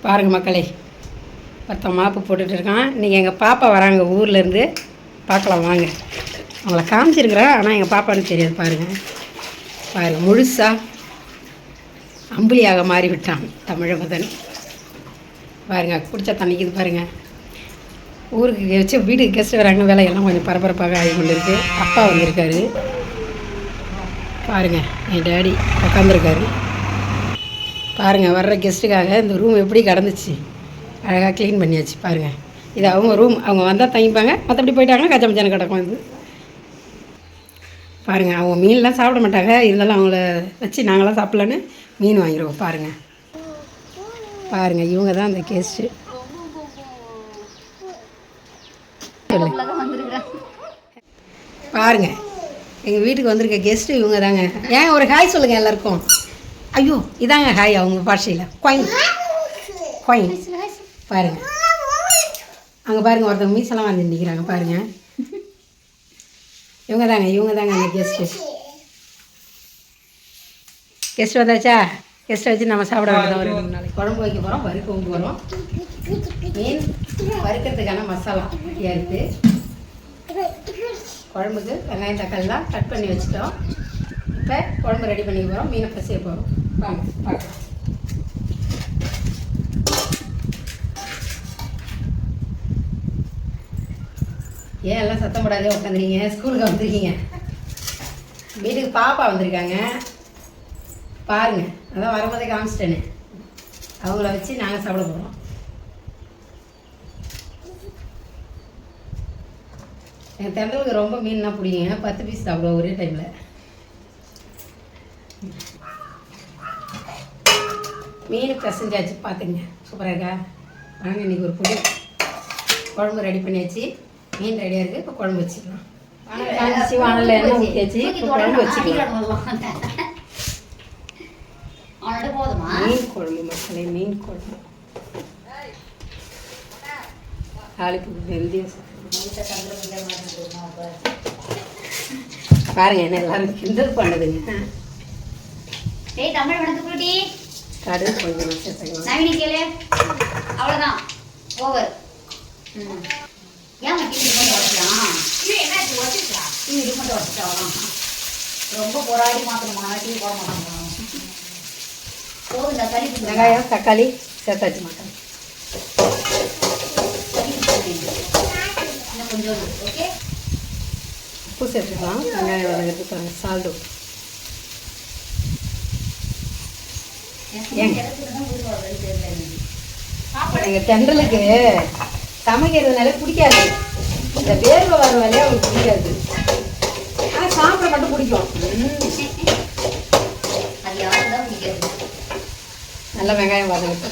பாருங்கள் மக்களே, ஒருத்தன் மாப்பு போட்டுட்டு இருக்கான். இன்றைக்கி எங்கள் பாப்பா வராங்க ஊர்லேருந்து, பார்க்கலாம் வாங்க. அவங்கள காமிச்சிருக்கிறேன், ஆனால் எங்கள் பாப்பான்னு தெரியாது. பாருங்கள் முழுசாக அம்புலியாக மாறி விட்டான் தமிழமுதன். பாருங்கள் குடிச்சா தண்ணிக்குது. பாருங்கள் ஊருக்கு வச்சு வீட்டுக்கு கெஸ்ட் வராங்க, வேலையெல்லாம் கொஞ்சம் பரபரப்பாக ஆகி கொண்டு இருக்குது. அப்பா வந்திருக்காரு. பாருங்கள் என் டேடி உட்காந்துருக்காரு. பாருங்கள் வர்ற கெஸ்ட்டுக்காக இந்த ரூம் எப்படி கடந்துச்சு, அழகாக க்ளீன் பண்ணியாச்சு. பாருங்கள் இது அவங்க ரூம், அவங்க வந்தால் தங்கிப்பாங்க, மற்றபடி போயிட்டாங்கன்னா கச்சா மச்சான கிடக்கும். இது பாருங்கள் அவங்க மீன்லாம் சாப்பிட மாட்டாங்க, இருந்தாலும் அவங்கள வச்சு நாங்களாம் சாப்பிட்லான்னு மீன் வாங்கிடுவோம். பாருங்கள் இவங்க தான் அந்த கெஸ்ட்டு. பாருங்கள் எங்கள் வீட்டுக்கு வந்திருக்க கெஸ்ட்டு இவங்க தாங்க. ஏன் ஒரு ஹாய் சொல்லுங்கள் எல்லாருக்கும். ஐயோ இதாங்க ஹாய் அவங்க பாஷையில். Coin coin. பாருங்கள் அங்கே பாருங்கள் ஒருத்தவங்க மீசெல்லாம் வந்து நிற்கிறாங்க. பாருங்கள் இவங்க தாங்க அந்த கெஸ்ட் வந்தாச்சா. கெஸ்ட்டை வச்சு நம்ம சாப்பிட வேண்டியதான். ஒரு 2 நாளைக்கு குழம்பு வைக்க போகிறோம், வறுக்க போகிறோம். மீன் வறுக்கிறதுக்கான மசாலா ரெடியாக இருக்குது. குழம்புக்கு வெங்காயம் தக்காளிலாம் கட் பண்ணி வச்சுட்டோம். இப்போ குழம்பு ரெடி பண்ணி போகிறோம், மீனை பசிய போகிறோம். வாங்க பார்க்கலாம். ஏன் எல்லாம் சத்தம் போடாதே உட்காந்துருக்கீங்க, ஸ்கூலுக்கு வந்துருக்கீங்க. வீட்டுக்கு பாப்பா வந்திருக்காங்க. பாருங்கள் அதான் வரும்போதே காமிச்சிட்டேன்னு. அவங்கள வச்சு நாங்கள் சாப்பிட போகிறோம். எங்கள் தெண்டலுக்கு ரொம்ப மீன்னா பிடிக்குங்க, 10 பீஸ் சாப்பிடுவோம் ஒரே டைமில். மீன் பிசைஞ்சாச்சு பார்த்துங்க, சூப்பராக இருக்கா. வாங்க இன்றைக்கி ஒரு புடி குழம்பு ரெடி பண்ணியாச்சு. மீன் ரெடியாக இருக்குது. இப்போ குழம்பு வச்சுக்கலாம். வானலில் எண்ணெய் ஊற்றியாச்சு. இப்போ குழம்பு வச்சுக்கலாம். மீன் குழம்பு மக்களே, மீன் குழம்பு தாளிப்புக்கு வெந்தயம். பாருங்க என்ன எல்லாரும் கிண்டல் பண்ணுதுங்க. கடுகு கொஞ்சம் சேர்த்துக்கலாம். அவ்வளோதான் ஓவர். ரொம்ப போராடி மாற்றணுமா, டீ போட மாட்டாங்க. வெங்காயம் தக்காளி சேர்த்தாச்சு மாட்டோம். உப்பு சேர்த்துக்கலாம். வெங்காயம் வதங்கிறதுக்கு சால்ட்டு. எங்கள் தென்றலுக்கு சமைக்கிறதுனால பிடிக்காது. இந்த வேர்வை வர வேலையாக அவங்களுக்கு பிடிக்காது, ஆனால் சாப்பிட மட்டும் பிடிக்கும். நல்லா வெங்காயம் வதங்கிட்டு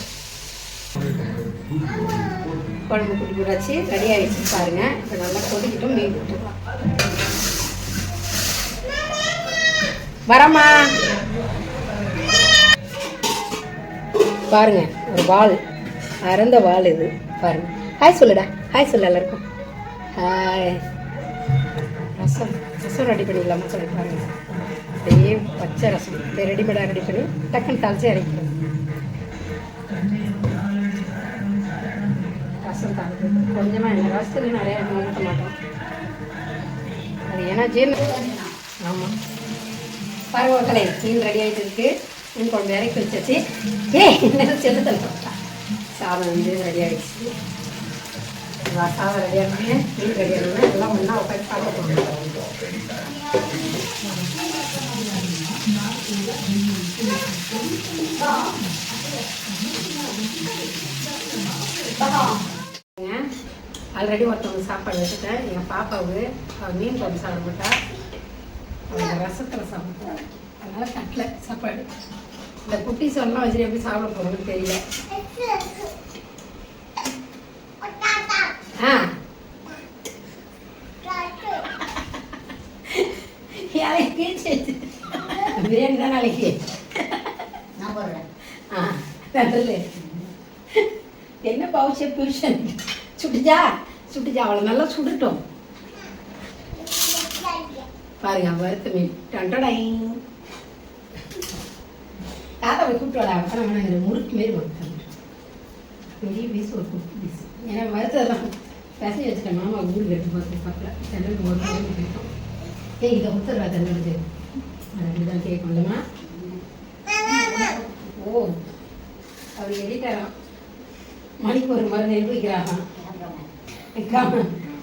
குழம்பு குடி கூடாச்சு ரெடி ஆகிடுச்சு. பாருங்கள் இப்போ நல்லா கொதிக்கிட்டும். மீன் விட்டுருலாம். வரம்மா. பாருங்கள் ஒரு வால், அறந்த வால் இது. பாருங்கள் ஹாய் சொல்லுடா, ஹாய் சொல்லு எல்லாருக்கும். ஹாய். ரசம் ரெடி பண்ணிக்கலாமா சொல்லி பாருங்கள். அப்படியே பச்சை ரசம் அப்படியே ரெடிமேடாக ரெடி பண்ணி டக்குன்னு தாளிச்சு இறக்கிடும். ரசம் தாளிப்பு கொஞ்சமாக எண்ணெய், ரசத்துக்கு நிறையா எண்ணெய் ஊற்ற மாட்டோம். அது ஏன்னா ஆமாம். பரவாயில்லை மீன் ரெடி ஆகிட்டு இருக்குது. மீன் குழம்பு இறக்கி வச்சாச்சு. செல்லு தள்ளி சாதம் வந்து ரெடி ஆகிடுச்சு. சாதம் ரெடி ஆகணுமே, மீன் ரெடி ஆகணுமே, எல்லாம் ஒன்றா உட்காந்து சாப்பிட போகணும். ஆல்ரெடி ஒருத்தவங்க சாப்பாடு வச்சுட்டேன். எங்கள் பாப்பாவுக்கு மீன் குழம்பு சாப்பிட மாட்டா, அவங்க ரசத்தில் சாப்பிட்டா. அதனால் தட்டில் சாப்பாடு. இந்த குட்டி சொல்லலாம் வச்சுட்டு எப்படி சாப்பிட போகிறோம்னு தெரியல. பிரியாணி தான் நாளைக்கு. என்ன பவுச்சே பியூஷன் சுட்டுச்சா அவளை நல்லா சுட்டுட்டோம். பாருங்க வறுத்த மீன் டண்டடை. தாத்தா போய் கூப்பிட்டு வாடா, முறுக்கு மாரி வாங்க. பெரிய பீஸ் ஒரு குட்டி பீஸ். ஏன்னா மருத்துவம் பசங்க வச்சுட்டேன். மாமா ஊருக்கு எடுத்து பார்த்து பார்க்கல. தென்னலுக்கு ஒரு நாள் கேட்டோம். இதை கொடுத்துருவா தென்னலுக்கு. அப்படிதான் கேட்கணுமா? ஓ அவர் எடிட்டரான். மணிக்கு ஒரு மருந்து எழுதி வைக்கிறாராம்.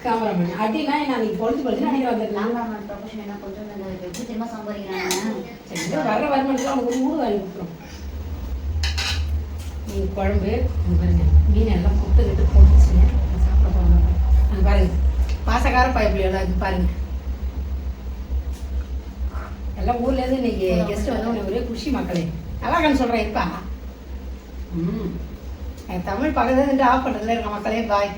கேமராமேன் அப்படின்னா நான் நீ பொழுது பொழுது நினைக்கிற வந்துடலாம். ப்ரொஃபஷன் என்ன கொஞ்சம் எப்படி திரும்ப சம்பாதிக்கிறாங்க. வர்ற வருமானத்தில் அவங்க ஒரு மூணு வாங்கி கொடுக்குறோம். நீங்கள் குழம்பு பாருங்க, மீன் எல்லாம் புட்டுக்கிட்டு போட்டுச்சுங்க. சாப்பிட போகணும். அங்கே பாருங்க பாசக்கார பைப்பில் அது பாருங்க. எல்லாம் ஊர்லேருந்து இன்னைக்கு கெஸ்ட் வந்தவங்க ஒரே குஷி மக்களே. நல்லா கண்ணு சொல்கிறேன் இருப்பா. தமிழ் பக்கத்துல ஆஃப் பண்ணுறதுல இருக்க மக்களே. பாய்.